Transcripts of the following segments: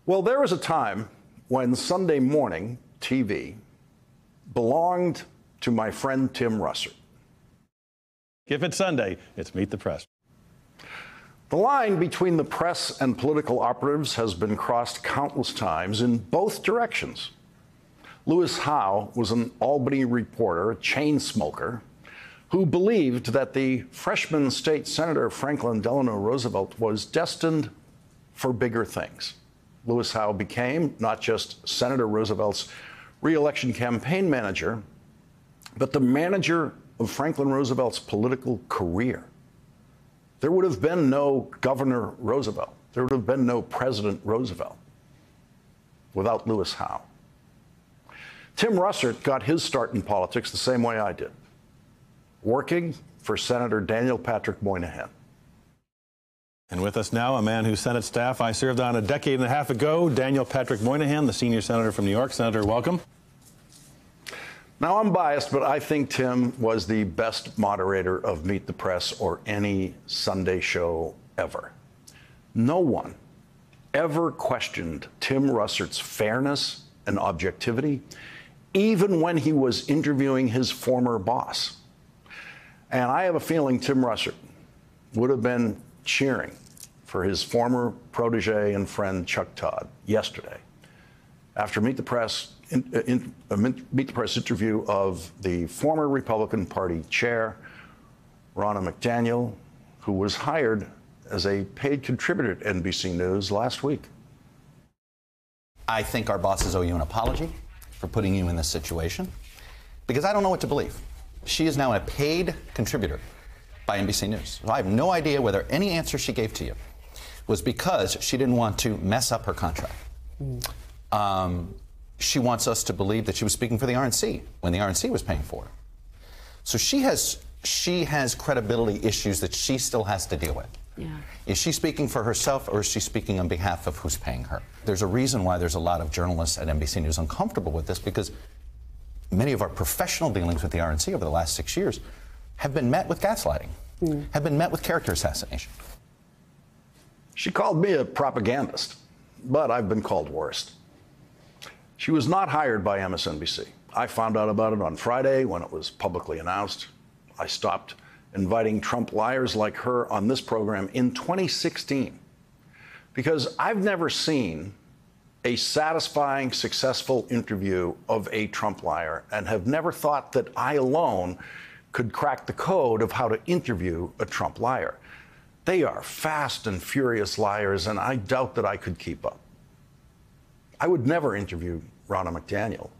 Well, there was a time when Sunday morning TV belonged to my friend Tim Russert. If it's Sunday, it's Meet the Press. The line between the press and political operatives has been crossed countless times in both directions. Lewis Howe was an Albany reporter, a chain smoker, who believed that the freshman state senator Franklin Delano Roosevelt was destined for bigger things. Lewis Howe became not just Senator Roosevelt's re-election campaign manager, but the manager of Franklin Roosevelt's political career. There would have been no Governor Roosevelt. There would have been no President Roosevelt without Lewis Howe. Tim Russert got his start in politics the same way I did, working for Senator Daniel Patrick Moynihan. And with us now, a man whose Senate staff I served on a decade and a half ago, Daniel Patrick Moynihan, the senior senator from New York. Senator, welcome. Now, I'm biased, but I think Tim was the best moderator of Meet the Press or any Sunday show ever. No one ever questioned Tim Russert's fairness and objectivity, even when he was interviewing his former boss. And I have a feeling Tim Russert would have been cheering for his former protege and friend Chuck Todd yesterday after Meet the Press interview of the former Republican Party chair, Ronna McDaniel, who was hired as a paid contributor at NBC News last week. I think our bosses owe you an apology for putting you in this situation, because I don't know what to believe. She is now a paid contributor by NBC News. So I have no idea whether any answer she gave to you was because she didn't want to mess up her contract. She wants us to believe that she was speaking for the RNC when the RNC was paying for her. So she has credibility issues that she still has to deal with. Yeah. Is she speaking for herself, or is she speaking on behalf of who's paying her? There's a reason why there's a lot of journalists at NBC News uncomfortable with this, because many of our professional dealings with the RNC over the last 6 years have been met with gaslighting, have been met with character assassination. She called me a propagandist, but I've been called worse. She was not hired by MSNBC. I found out about it on Friday when it was publicly announced. I stopped inviting Trump liars like her on this program in 2016 because I've never seen a satisfying, successful interview of a Trump liar, and have never thought that I alone could crack the code of how to interview a Trump liar. They are fast and furious liars, and I doubt that I could keep up. I would never interview Ronna McDaniel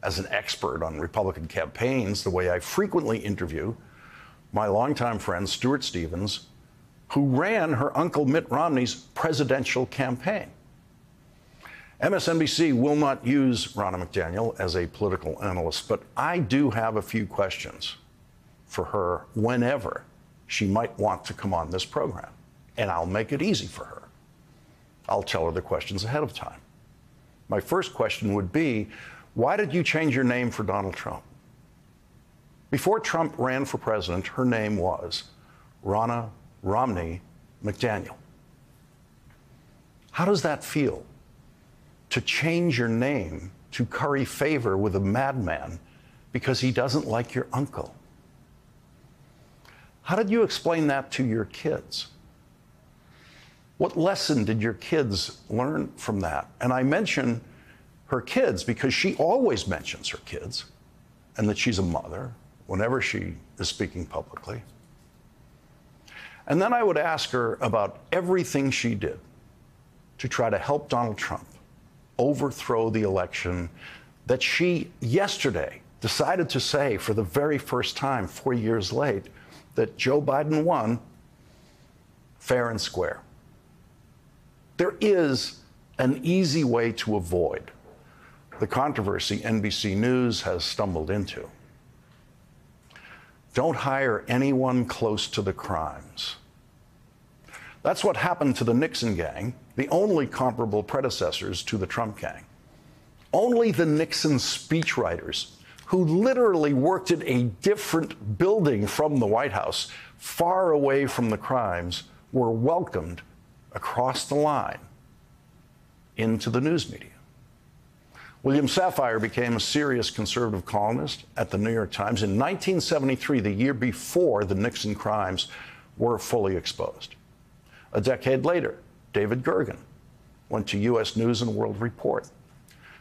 as an expert on Republican campaigns the way I frequently interview my longtime friend Stuart Stevens, who ran her uncle Mitt Romney's presidential campaign. MSNBC will not use Ronna McDaniel as a political analyst, but I do have a few questions for her whenever she might want to come on this program, and I'll make it easy for her. I'll tell her the questions ahead of time. My first question would be, why did you change your name for Donald Trump? Before Trump ran for president, her name was Ronna Romney McDaniel. How does that feel, to change your name to curry favor with a madman because he doesn't like your uncle? How did you explain that to your kids? What lesson did your kids learn from that? And I mention her kids because she always mentions her kids and that she's a mother whenever she is speaking publicly. And then I would ask her about everything she did to try to help Donald Trump overthrow the election that she yesterday decided to say for the very first time, 4 years late, that Joe Biden won fair and square. There is an easy way to avoid the controversy NBC News has stumbled into. Don't hire anyone close to the crimes. That's what happened to the Nixon gang, the only comparable predecessors to the Trump gang. Only the Nixon speechwriters, who literally worked in a different building from the White House, far away from the crimes, were welcomed across the line into the news media. William Safire became a serious conservative columnist at the New York Times in 1973, the year before the Nixon crimes were fully exposed. A decade later, David Gergen went to U.S. News and World Report.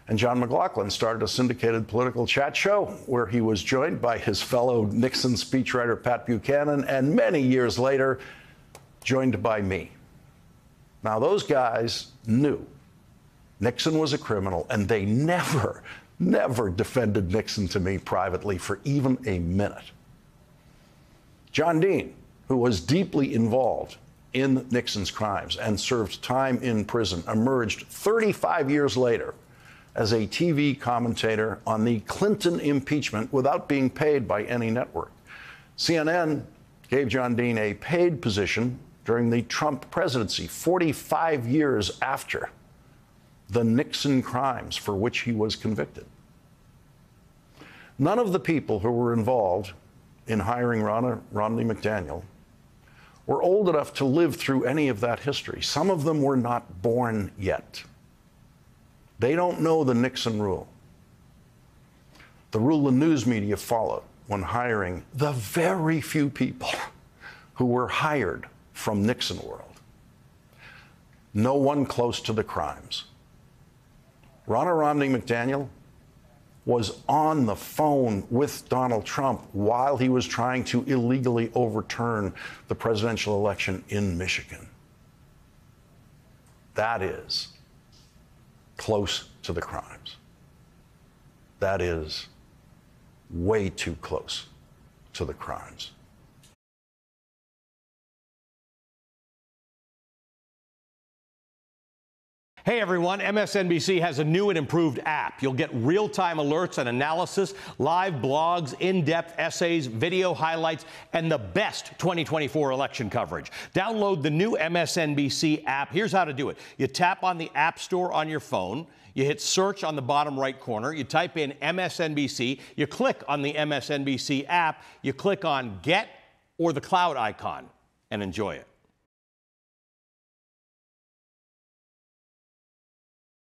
And John McLaughlin started a syndicated political chat show where he was joined by his fellow Nixon speechwriter Pat Buchanan, and many years later, joined by me. Now, those guys knew Nixon was a criminal, and they never defended Nixon to me privately for even a minute. John Dean, who was deeply involved in Nixon's crimes and served time in prison, emerged 35 years later as a TV commentator on the Clinton impeachment without being paid by any network. CNN gave John Dean a paid position during the Trump presidency, 45 years after the Nixon crimes for which he was convicted. None of the people who were involved in hiring Ronna McDaniel were old enough to live through any of that history. Some of them were not born yet. They don't know the Nixon rule, the rule the news media followed when hiring the very few people who were hired from Nixon world. No one close to the crimes. Ronna McDaniel was on the phone with Donald Trump while he was trying to illegally overturn the presidential election in Michigan. That is close to the crimes. That is way too close to the crimes. Hey everyone, MSNBC has a new and improved app. You'll get real-time alerts and analysis, live blogs, in-depth essays, video highlights, and the best 2024 election coverage. Download the new MSNBC app. Here's how to do it. You tap on the App Store on your phone. You hit search on the bottom right corner. You type in MSNBC. You click on the MSNBC app. You click on Get or the cloud icon and enjoy it.